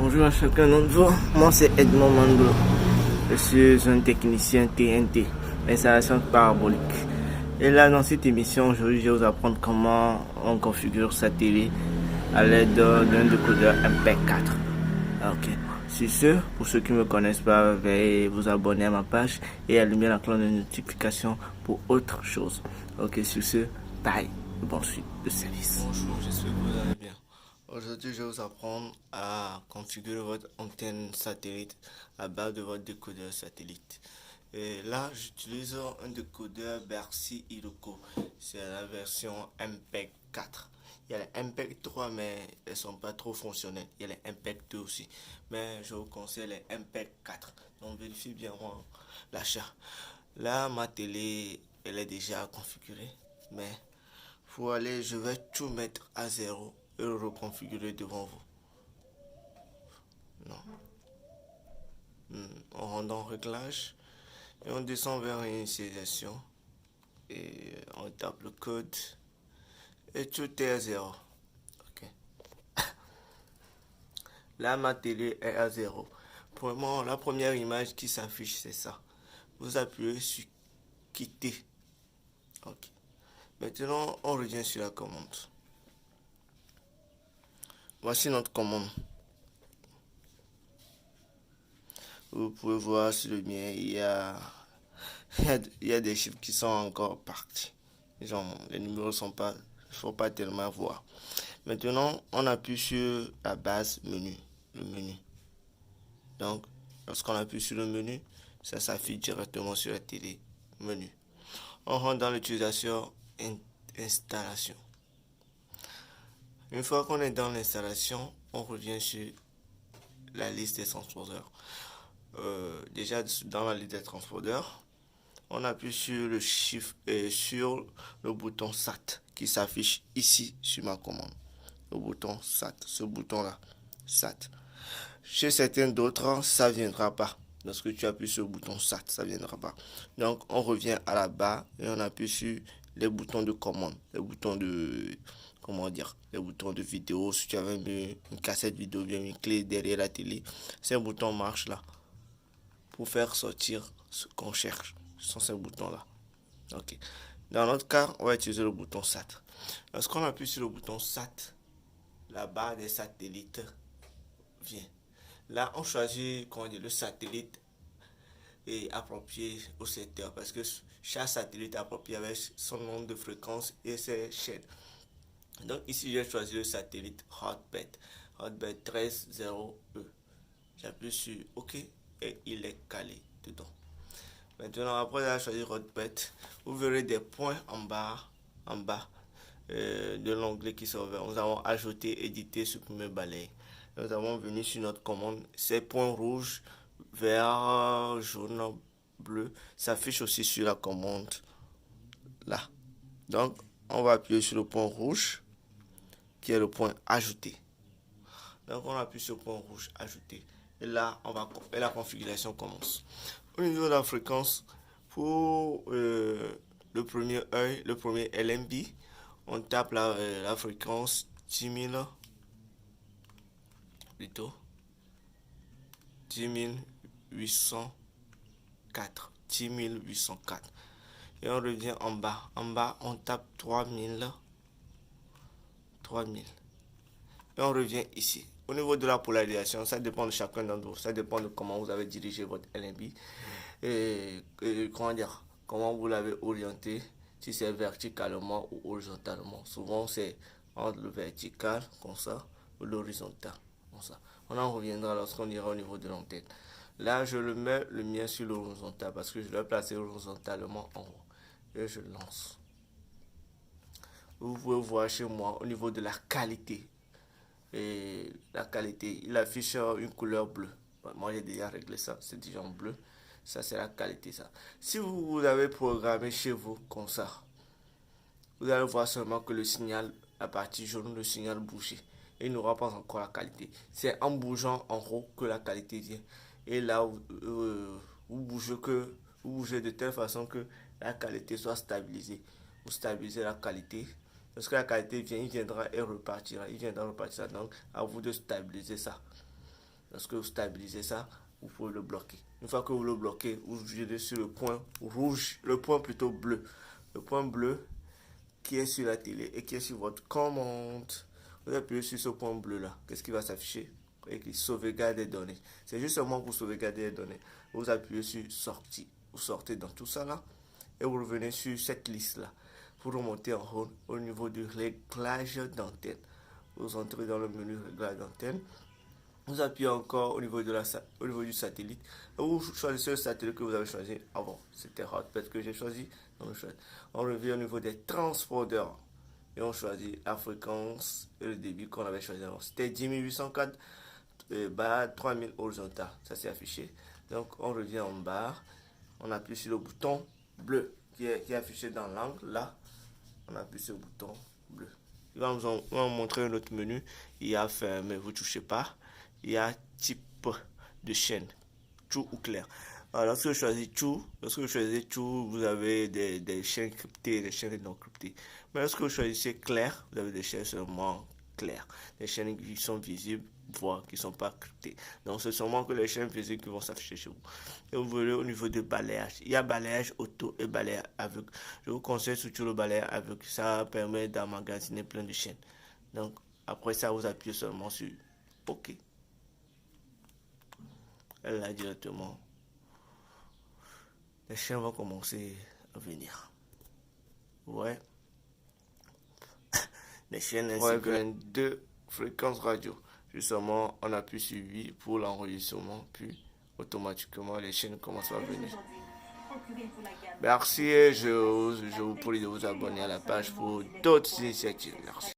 Bonjour à chacun d'entre vous, moi c'est Edmond Mandlo. Je suis un technicien TNT, installation parabolique. Et là dans cette émission, aujourd'hui je vais vous apprendre comment on configure sa télé à l'aide d'un décodeur MPEG-4. Ok. Sur ce, pour ceux qui ne me connaissent pas, veuillez vous abonner à ma page et allumer la cloche de notification pour autre chose. Ok, sur ce, bye, bonne suite de service. Bonjour, j'espère que vous allez bien. Aujourd'hui, je vais vous apprendre à configurer votre antenne satellite à base de votre décodeur satellite. Et là, j'utilise un décodeur Bercy Illuco. C'est la version MPEG-4. Il y a les MPEG-3, mais elles ne sont pas trop fonctionnelles. Il y a les MPEG-2 aussi. Mais je vous conseille les MPEG-4. Donc, vérifiez bien l'achat. Là, ma télé, elle est déjà configurée. Mais pour aller, je vais tout mettre à zéro et le reconfigurer devant vous. Non. On rentre dans réglage et on descend vers initialisation et on tape le code et tout est à zéro. Ok. Là, ma télé est à zéro. Pour le moment, la première image qui s'affiche, c'est ça. Vous appuyez sur quitter. Ok. Maintenant, on revient sur la commande. Voici notre commande. Vous pouvez voir sur le mien, il y a des chiffres qui sont encore partis. Genre, les numéros sont pas, il faut pas tellement voir. Maintenant, on appuie sur la base menu, le menu. Donc, lorsqu'on appuie sur le menu, ça s'affiche directement sur la télé, menu. On rentre dans l'utilisation installation. Une fois qu'on est dans l'installation, on revient sur la liste des transpondeurs. Déjà dans la liste des transpondeurs, on appuie sur le chiffre et sur le bouton SAT qui s'affiche ici sur ma commande. Le bouton SAT, ce bouton là, SAT. Chez certains d'autres, ça ne viendra pas. Lorsque tu appuies sur le bouton SAT, ça ne viendra pas. Donc on revient à la barre et on appuie sur les boutons de commande, les boutons de, comment dire, les boutons de vidéo. Si tu avais une cassette vidéo, bien une clé derrière la télé, ces boutons marchent là pour faire sortir ce qu'on cherche. Ce sont ces boutons là. Ok. Dans notre cas, on va utiliser le bouton SAT. Lorsqu'on appuie sur le bouton SAT, la barre des satellites vient. Là, on choisit le satellite est approprié au secteur parce que chaque satellite est approprié avec son nombre de fréquences et ses chaînes. Donc ici, j'ai choisi le satellite Hotbird, Hotbird 130E. J'appuie sur OK et il est calé dedans. Maintenant, après avoir choisi Hotbird, vous verrez des points en bas de l'onglet qui s'ouvre. Nous avons ajouté, éditer, supprimer, balayer. Nous avons venu sur notre commande. Ces points rouges, vert, jaune, bleu s'affichent aussi sur la commande là. Donc, on va appuyer sur le point rouge qui est le point ajouter. Donc, on appuie sur le point rouge ajouter. Et là, la configuration commence. Au niveau de la fréquence, pour le premier œil, le premier LMB, on tape la fréquence 10 000, plutôt 10 804. Et on revient en bas. En bas, on tape 3000. Et on revient ici. Au niveau de la polarisation, ça dépend de chacun d'entre vous. Ça dépend de comment vous avez dirigé votre LMB. Et comment vous l'avez orienté. Si c'est verticalement ou horizontalement. Souvent, c'est entre le vertical, comme ça, ou l'horizontal, comme ça. On en reviendra lorsqu'on ira au niveau de l'antenne. Là, je le mets le mien sur l'horizontal parce que je l'ai placé horizontalement en haut. Et je lance. Vous pouvez voir chez moi au niveau de la qualité. Et la qualité, il affiche une couleur bleue. Moi, j'ai déjà réglé ça. C'est déjà en bleu. Ça, c'est la qualité, ça. Si vous avez programmé chez vous comme ça, vous allez voir seulement que le signal, la partie jaune, le signal bouger. Et il n'aura pas encore la qualité. C'est en bougeant en haut que la qualité vient. Et là, vous bougez de telle façon que la qualité soit stabilisée. Vous stabilisez la qualité. Lorsque la qualité vient, il viendra et repartira. Il viendra repartir. Donc, à vous de stabiliser ça. Lorsque vous stabilisez ça, vous pouvez le bloquer. Une fois que vous le bloquez, vous gérez sur le point rouge, le point plutôt bleu. Le point bleu qui est sur la télé et qui est sur votre commande. Vous appuyez sur ce point bleu là. Qu'est-ce qui va s'afficher? Écrit sauvegarde des données. C'est justement pour sauvegarder les données. Vous appuyez sur sortie. Vous sortez dans tout ça là et vous revenez sur cette liste là. Vous remontez en haut au niveau du réglage d'antenne. Vous entrez dans le menu réglage d'antenne. Vous appuyez encore au niveau du satellite. Et vous choisissez le satellite que vous avez choisi avant. C'était Hotbird que j'ai choisi. On revient au niveau des transpondeurs. Et on choisit la fréquence et le débit qu'on avait choisi avant. C'était 10804 bas 3000 horizontal. Ça s'est affiché. Donc on revient en bas. On appuie sur le bouton bleu qui est affiché dans l'angle. Là, on appuie sur le bouton bleu. Il va nous montrer un autre menu. Il y a fermé, vous ne touchez pas. Il y a type de chaîne, true ou clair. Alors, lorsque vous choisissez true, vous avez des chaînes cryptées et des chaînes non cryptées. Mais lorsque vous choisissez clair, vous avez des chaînes seulement claires. Des chaînes qui sont visibles, voire qui ne sont pas cryptées. Donc, c'est seulement que les chaînes visibles qui vont s'afficher chez vous. Et vous voyez au niveau de balayage. Il y a balayage auto et balayage aveugle. Je vous conseille surtout le balayage aveugle. Ça permet d'emmagasiner plein de chaînes. Donc, après ça, vous appuyez seulement sur OK. Là directement, les chaînes vont commencer à venir. Ouais. Les chaînes ainsi que 22 fréquences radio. Justement, on appuie sur 8 pour l'enregistrement, puis automatiquement les chaînes commencent à venir. Merci et je vous prie de vous abonner à la page pour d'autres initiatives. Merci.